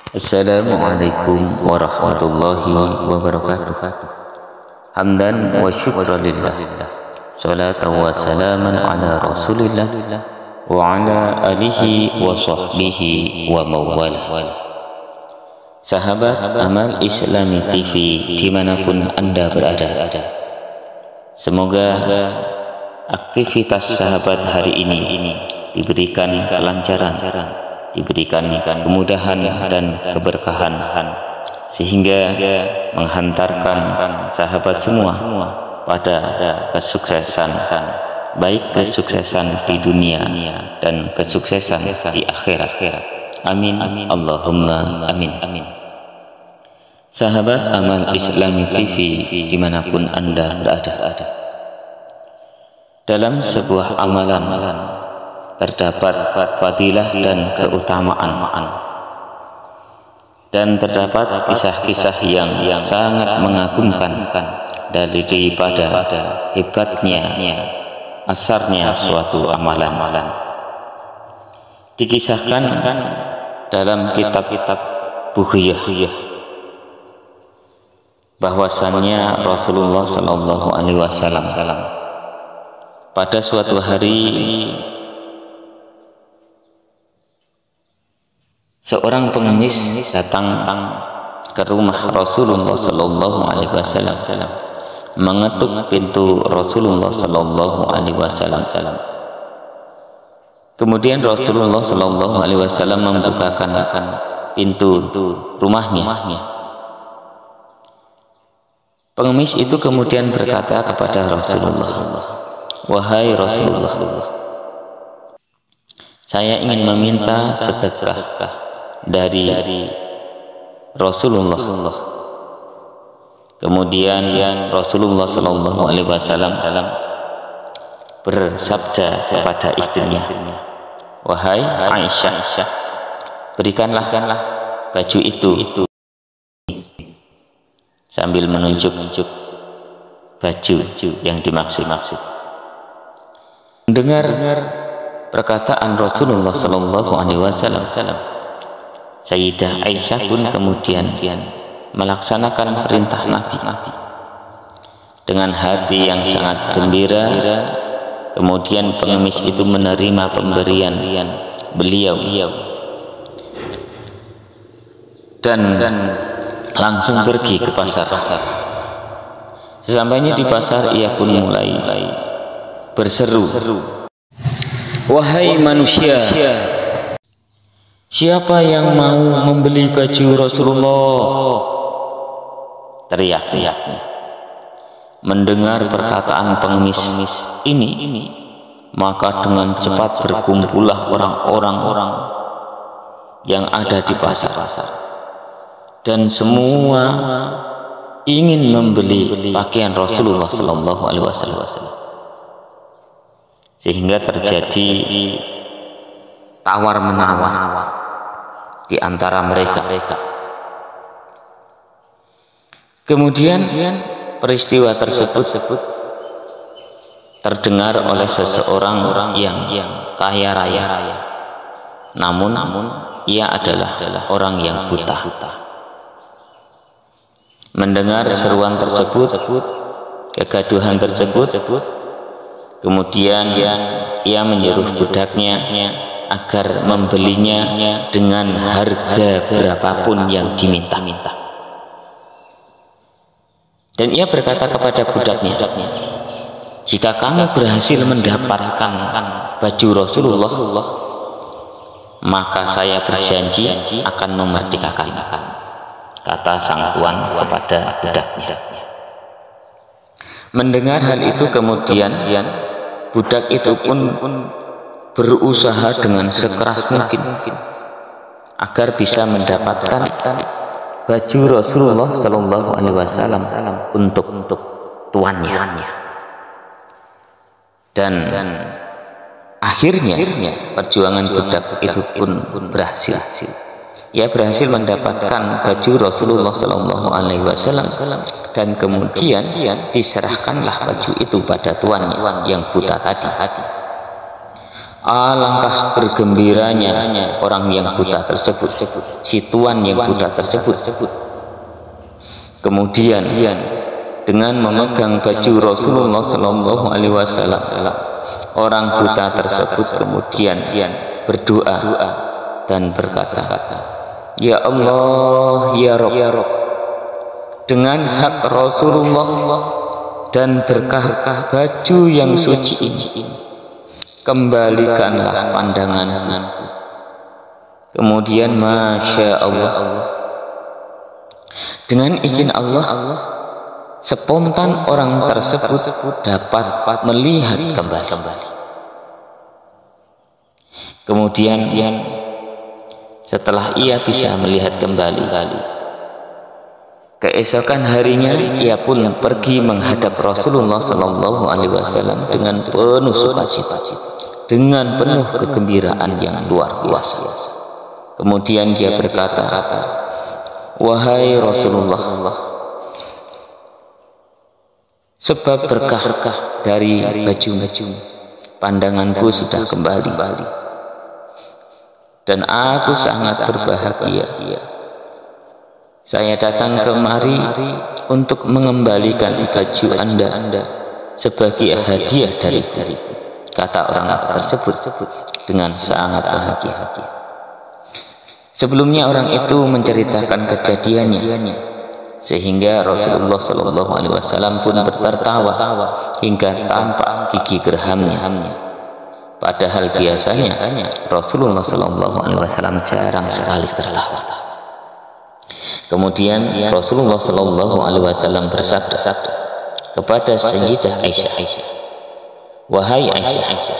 Assalamualaikum warahmatullahi wabarakatuh. Hamdan wa syukran lillah, salatan wa salaman ala rasulillah wa ala alihi wa sahbihi wa mawalah. Sahabat Amal Islami TV dimanapun Anda berada, semoga aktivitas sahabat hari ini diberikan kelancaran, diberikan kemudahan dan keberkahan, sehingga menghantarkan sahabat semua pada kesuksesan, baik kesuksesan di dunia dan kesuksesan di akhirat. Amin, Allahumma amin. Sahabat Amal Islami TV dimanapun Anda berada, dalam sebuah amalan terdapat fadilah dan keutamaan, dan terdapat kisah-kisah yang sangat mengagumkan daripada hebatnya, asarnya suatu amalan. Dikisahkan dalam kitab-kitab Bughiyah bahwasannya Rasulullah Shallallahu Alaihi Wasallam pada suatu hari seorang pengemis datang ke rumah Rasulullah Shallallahu Alaihi Wasallam, mengetuk pintu Rasulullah Shallallahu Alaihi Wasallam. Kemudian Rasulullah Shallallahu Alaihi Wasallam membukakan pintu rumahnya. Pengemis itu kemudian berkata kepada Rasulullah, "Wahai Rasulullah, saya ingin meminta sedekah dari Rasulullah." Kemudian Rasulullah Shallallahu Alaihi Wasallam bersabda kepada istrinya, "Wahai Aisyah, berikanlah baju itu," sambil menunjuk baju yang dimaksud. Mendengar perkataan Rasulullah Shallallahu Alaihi Wasallam, Sayyidah Aisyah pun kemudian melaksanakan perintah Nabi dengan hati yang sangat gembira. Kemudian pengemis itu menerima pemberian beliau dan langsung pergi ke pasar. Sesampainya di pasar, ia pun mulai berseru, "Wahai manusia, siapa yang mau membeli baju Rasulullah?" Teriak-teriaknya. Mendengar perkataan pengemis ini, maka dengan cepat berkumpullah orang-orang yang ada di pasar, dan semua ingin membeli pakaian Rasulullah Sallallahu Alaihi Wasallam, sehingga terjadi tawar menawar di antara mereka. Kemudian peristiwa tersebut terdengar oleh seseorang yang kaya raya, namun ia adalah orang yang buta. Mendengar seruan tersebut, kegaduhan tersebut, kemudian ia menyuruh budaknya agar membelinya dengan harga berapapun yang diminta. Dan ia berkata kepada budaknya, "Jika kamu berhasil mendapatkan baju Rasulullah, maka saya berjanji akan memerdekakan," kata sang tuan kepada budaknya. Mendengar hal itu, kemudian budak itu pun berusaha dengan sekeras mungkin agar bisa mendapatkan baju Rasulullah Shallallahu Alaihi Wasallam untuk tuannya. Dan akhirnya perjuangan budak itu pun berhasil. Ia berhasil mendapatkan baju Rasulullah Shallallahu Alaihi Wasallam, dan kemudian diserahkanlah baju itu pada tuannya yang buta tadi. Alangkah bergembiranya orang yang buta tersebut, si tuan yang buta tersebut. Kemudian dengan memegang baju Rasulullah Shallallahu Alaihi Wasallam, orang buta tersebut kemudian berdoa dan berkata, Ya Allah, ya Rabb, dengan hak Rasulullah dan berkah baju yang suci ini, kembalikanlah pandanganku. Kemudian Masya Allah, dengan izin Allah, spontan orang tersebut dapat melihat kembali. Kemudian setelah ia bisa melihat kembali, keesokan harinya ia pun pergi menghadap Rasulullah Sallallahu Alaihi Wasallam dengan penuh sukacita, dengan penuh kegembiraan yang luar biasa. Kemudian dia berkata, Wahai Rasulullah, sebab berkah dari baju pandanganku sudah kembali, dan aku sangat berbahagia. Saya datang kemari untuk mengembalikan baju Anda sebagai hadiah dariku, kata orang tersebut dengan sangat bahagia. Sebelumnya orang itu menceritakan kejadiannya, sehingga Rasulullah Shallallahu Alaihi Wasallam pun tertawa hingga tampak gigi geramnya. Padahal biasanya Rasulullah Shallallahu Alaihi Wasallam jarang sekali tertawa. Kemudian Rasulullah Shallallahu Alaihi Wasallam bersabda kepada Sayyidah Aisyah, Wahai Aisyah,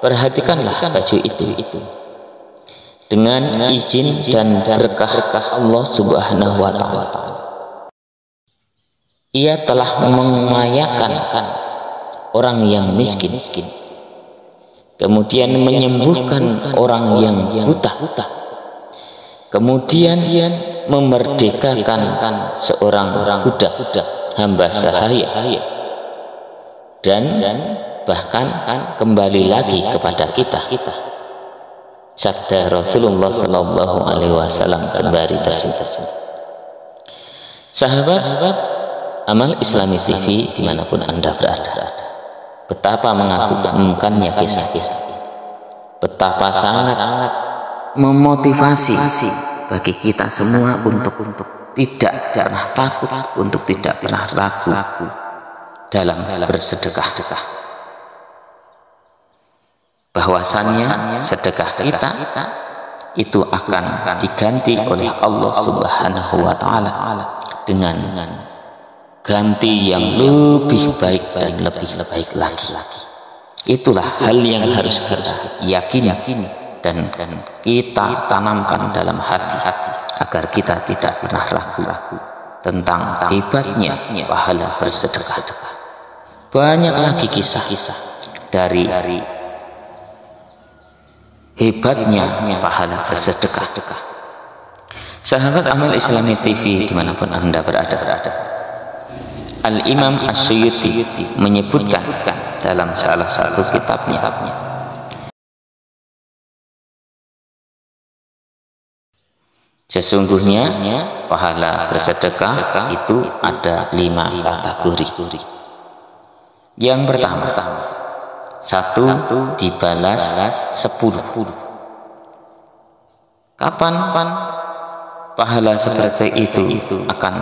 perhatikanlah baju itu. Dengan izin dan berkah Allah Subhanahu wa Ta'ala, ia telah memayakan orang yang miskin, kemudian menyembuhkan orang yang buta, kemudian memerdekakan seorang budak, hamba sahaya, dan bahkan kembali lagi kepada kita. Sabda Rasulullah Sallallahu Alaihi Wasallam sembari tersebut. Sahabat Amal Islami TV dimanapun Anda berada, betapa mengagumkannya kisah-kisah, betapa sangat memotivasi bagi kita semua untuk tidak pernah takut, untuk tidak pernah ragu dalam bersedekah. Bahwasannya sedekah kita itu akan diganti oleh Allah Subhanahu wa Ta'ala dengan ganti yang lebih baik dan lebih baik lagi. Itulah hal yang harus kita yakini dan kita tanamkan dalam hati agar kita tidak pernah ragu tentang hebatnya pahala bersedekah. Banyak lagi kisah-kisah dari hebatnya pahala bersedekah. Sahabat Amal Islami TV dimanapun Anda berada, Al-Imam As-Suyuti menyebutkan dalam salah satu kitabnya, sesungguhnya pahala bersedekah itu ada 5 kategori. Yang pertama, 1 dibalas 10. Kapan pahala seperti itu akan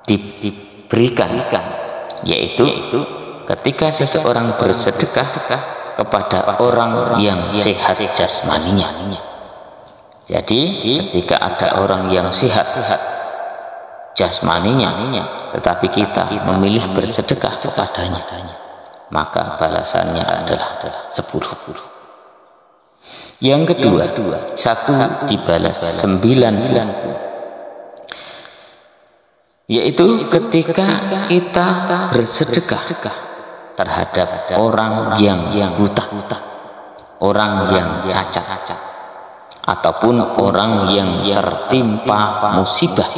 diberikan, yaitu ketika seseorang bersedekah kepada orang yang sehat jasmaninya. Jadi ketika ada orang yang sehat jasmaninya, tetapi kita memilih bersedekah kepadanya, maka balasannya adalah 10. Yang kedua, 1 dibalas 90, yaitu ketika kita bersedekah terhadap orang yang buta, orang yang cacat, ataupun orang yang tertimpa musibah,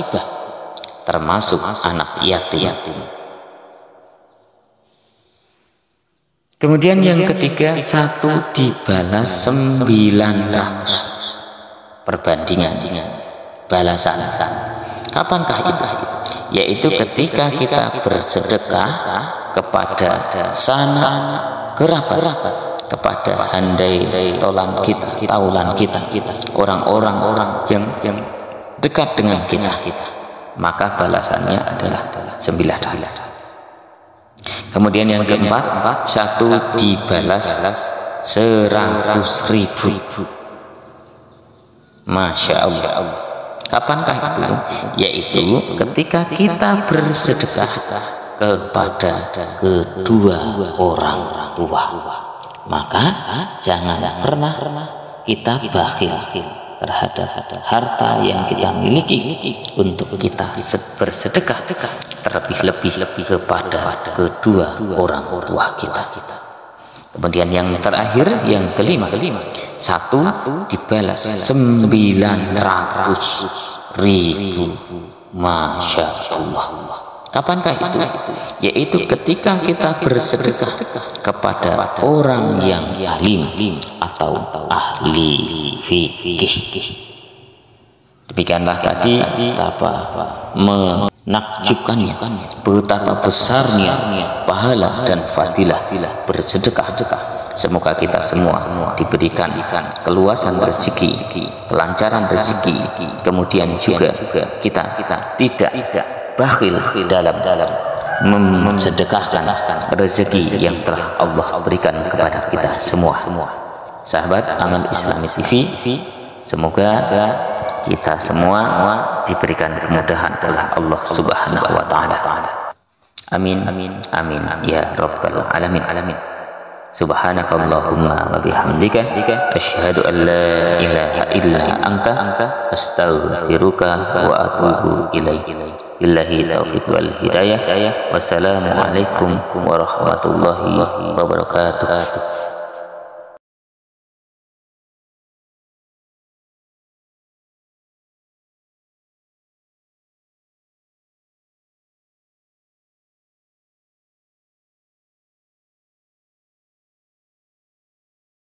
termasuk anak yatim. Kemudian yang ketiga, 1 dibalas 900. Perbandingan balasan. Kapankah itu? Yaitu ketika kita bersedekah kepada sanak kerabat, kepada handai taulan kita, orang-orang yang dekat dengan kita, maka balasannya adalah 900. Kemudian yang keempat, 1 dibalas 100.000. Masya Allah. Kapankah itu? Yaitu ketika kita bersedekah kepada kedua orang tua, maka jangan pernah kita bakhil terhadap harta yang kita miliki untuk kita bersedekah, terlebih-lebih kepada kedua orang tua kita. Kemudian yang terakhir, yang kelima, 1 dibalas 900.000. Masya Allah. Kapankah itu? Yaitu ketika kita bersedekah kepada orang yang alim atau ahli fikih. Demikianlah tadi menakjubkannya, betapa besarnya pahala dan fadilah bersedekah. Semoga kita semua diberikan keluasan rezeki, kelancaran rezeki, kemudian juga kita tidak bakhil dalam mensedekahkan rezeki yang telah Allah berikan kepada kita semua. Sahabat Amal Islami TV, semoga kita semua diberikan kemudahan oleh Allah Subhanahu wa taala. Amin ya rabbal alamin. Subhanakallahumma wa bihamdika asyhadu an la ilaha illa anta astaghfiruka wa atubu ilaik. Billahi taufiq wal hidayah. Wassalamualaikum warahmatullahi wabarakatuh.